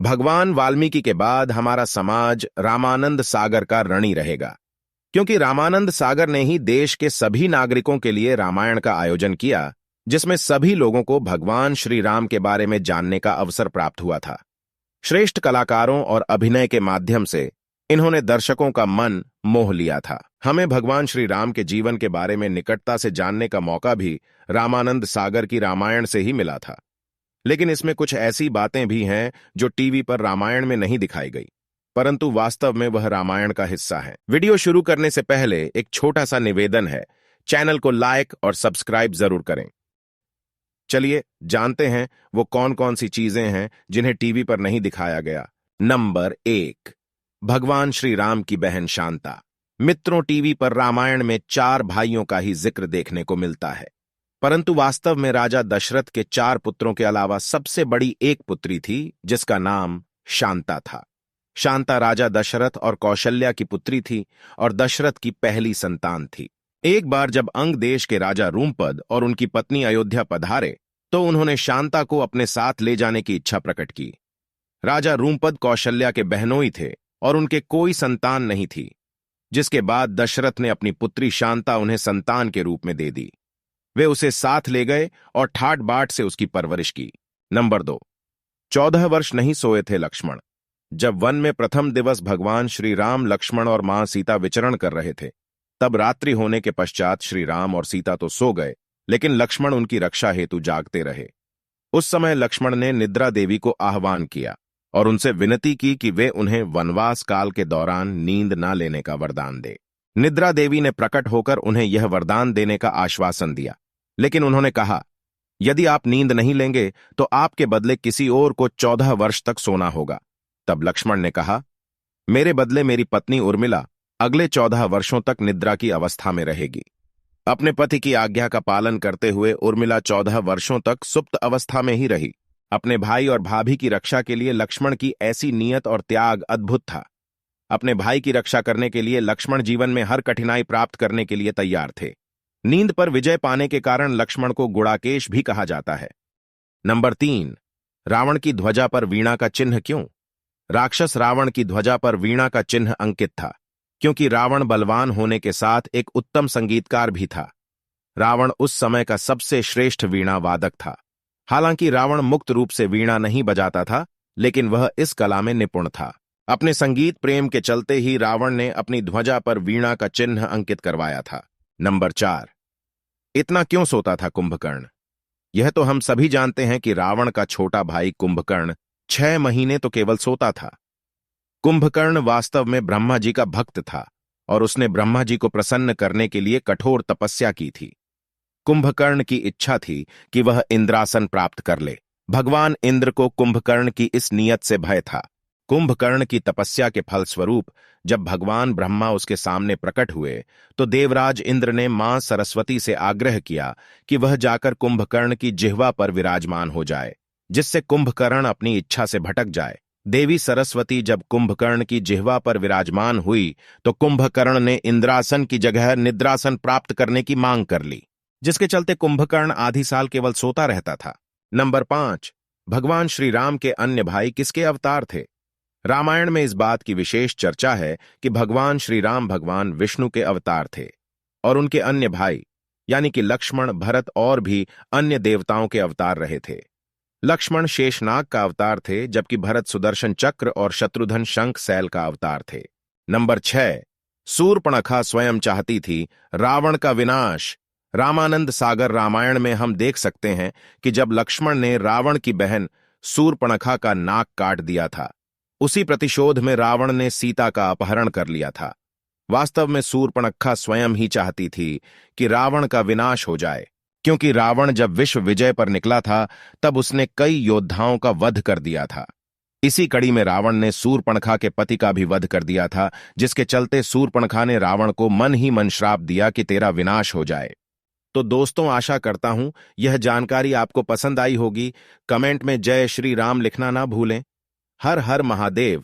भगवान वाल्मीकि के बाद हमारा समाज रामानंद सागर का ऋणी रहेगा, क्योंकि रामानंद सागर ने ही देश के सभी नागरिकों के लिए रामायण का आयोजन किया, जिसमें सभी लोगों को भगवान श्री राम के बारे में जानने का अवसर प्राप्त हुआ था। श्रेष्ठ कलाकारों और अभिनय के माध्यम से इन्होंने दर्शकों का मन मोह लिया था। हमें भगवान श्री राम के जीवन के बारे में निकटता से जानने का मौका भी रामानंद सागर की रामायण से ही मिला था। लेकिन इसमें कुछ ऐसी बातें भी हैं जो टीवी पर रामायण में नहीं दिखाई गई, परंतु वास्तव में वह रामायण का हिस्सा है। वीडियो शुरू करने से पहले एक छोटा सा निवेदन है, चैनल को लाइक और सब्सक्राइब जरूर करें। चलिए जानते हैं वो कौन कौन सी चीजें हैं जिन्हें टीवी पर नहीं दिखाया गया। नंबर 1, भगवान श्री राम की बहन शांता। मित्रों, टीवी पर रामायण में 4 भाइयों का ही जिक्र देखने को मिलता है, परंतु वास्तव में राजा दशरथ के 4 पुत्रों के अलावा सबसे बड़ी एक पुत्री थी जिसका नाम शांता था। शांता राजा दशरथ और कौशल्या की पुत्री थी और दशरथ की पहली संतान थी। एक बार जब अंग देश के राजा रूमपद और उनकी पत्नी अयोध्या पधारे तो उन्होंने शांता को अपने साथ ले जाने की इच्छा प्रकट की। राजा रूमपद कौशल्या के बहनोई थे और उनके कोई संतान नहीं थी, जिसके बाद दशरथ ने अपनी पुत्री शांता उन्हें संतान के रूप में दे दी। वे उसे साथ ले गए और ठाट बाट से उसकी परवरिश की। नंबर 2, 14 वर्ष नहीं सोए थे लक्ष्मण। जब वन में प्रथम दिवस भगवान श्री राम, लक्ष्मण और मां सीता विचरण कर रहे थे, तब रात्रि होने के पश्चात श्री राम और सीता तो सो गए, लेकिन लक्ष्मण उनकी रक्षा हेतु जागते रहे। उस समय लक्ष्मण ने निद्रा देवी को आह्वान किया और उनसे विनती की कि वे उन्हें वनवास काल के दौरान नींद न लेने का वरदान दे। निद्रा देवी ने प्रकट होकर उन्हें यह वरदान देने का आश्वासन दिया, लेकिन उन्होंने कहा, यदि आप नींद नहीं लेंगे तो आपके बदले किसी और को 14 वर्ष तक सोना होगा। तब लक्ष्मण ने कहा, मेरे बदले मेरी पत्नी उर्मिला अगले 14 वर्षों तक निद्रा की अवस्था में रहेगी। अपने पति की आज्ञा का पालन करते हुए उर्मिला 14 वर्षों तक सुप्त अवस्था में ही रही। अपने भाई और भाभी की रक्षा के लिए लक्ष्मण की ऐसी नियत और त्याग अद्भुत था। अपने भाई की रक्षा करने के लिए लक्ष्मण जीवन में हर कठिनाई प्राप्त करने के लिए तैयार थे। नींद पर विजय पाने के कारण लक्ष्मण को गुड़ाकेश भी कहा जाता है। नंबर 3, रावण की ध्वजा पर वीणा का चिन्ह क्यों? राक्षस रावण की ध्वजा पर वीणा का चिन्ह अंकित था, क्योंकि रावण बलवान होने के साथ एक उत्तम संगीतकार भी था। रावण उस समय का सबसे श्रेष्ठ वीणा वादक था। हालांकि रावण मुक्त रूप से वीणा नहीं बजाता था, लेकिन वह इस कला में निपुण था। अपने संगीत प्रेम के चलते ही रावण ने अपनी ध्वजा पर वीणा का चिन्ह अंकित करवाया था। नंबर 4, इतना क्यों सोता था कुंभकर्ण? यह तो हम सभी जानते हैं कि रावण का छोटा भाई कुंभकर्ण 6 महीने तो केवल सोता था। कुंभकर्ण वास्तव में ब्रह्मा जी का भक्त था और उसने ब्रह्मा जी को प्रसन्न करने के लिए कठोर तपस्या की थी। कुंभकर्ण की इच्छा थी कि वह इंद्रासन प्राप्त कर ले। भगवान इंद्र को कुंभकर्ण की इस नियत से भय था। कुंभकर्ण की तपस्या के फलस्वरूप जब भगवान ब्रह्मा उसके सामने प्रकट हुए तो देवराज इंद्र ने मां सरस्वती से आग्रह किया कि वह जाकर कुंभकर्ण की जिह्वा पर विराजमान हो जाए, जिससे कुंभकर्ण अपनी इच्छा से भटक जाए। देवी सरस्वती जब कुंभकर्ण की जिह्वा पर विराजमान हुई तो कुंभकर्ण ने इंद्रासन की जगह निद्रासन प्राप्त करने की मांग कर ली, जिसके चलते कुंभकर्ण आधी साल केवल सोता रहता था। नंबर 5, भगवान श्री राम के अन्य भाई किसके अवतार थे? रामायण में इस बात की विशेष चर्चा है कि भगवान श्री राम भगवान विष्णु के अवतार थे और उनके अन्य भाई यानी कि लक्ष्मण, भरत और भी अन्य देवताओं के अवतार रहे थे। लक्ष्मण शेषनाग का अवतार थे, जबकि भरत सुदर्शन चक्र और शत्रुघ्न शंख सैल का अवतार थे। नंबर 6, शूर्पणखा स्वयं चाहती थी रावण का विनाश। रामानंद सागर रामायण में हम देख सकते हैं कि जब लक्ष्मण ने रावण की बहन शूर्पणखा का नाक काट दिया था, उसी प्रतिशोध में रावण ने सीता का अपहरण कर लिया था। वास्तव में शूर्पणखा स्वयं ही चाहती थी कि रावण का विनाश हो जाए, क्योंकि रावण जब विश्व विजय पर निकला था तब उसने कई योद्धाओं का वध कर दिया था। इसी कड़ी में रावण ने शूर्पणखा के पति का भी वध कर दिया था, जिसके चलते शूर्पणखा ने रावण को मन ही मन श्राप दिया कि तेरा विनाश हो जाए। तो दोस्तों, आशा करता हूं यह जानकारी आपको पसंद आई होगी। कमेंट में जय श्री राम लिखना ना भूलें। हर हर महादेव।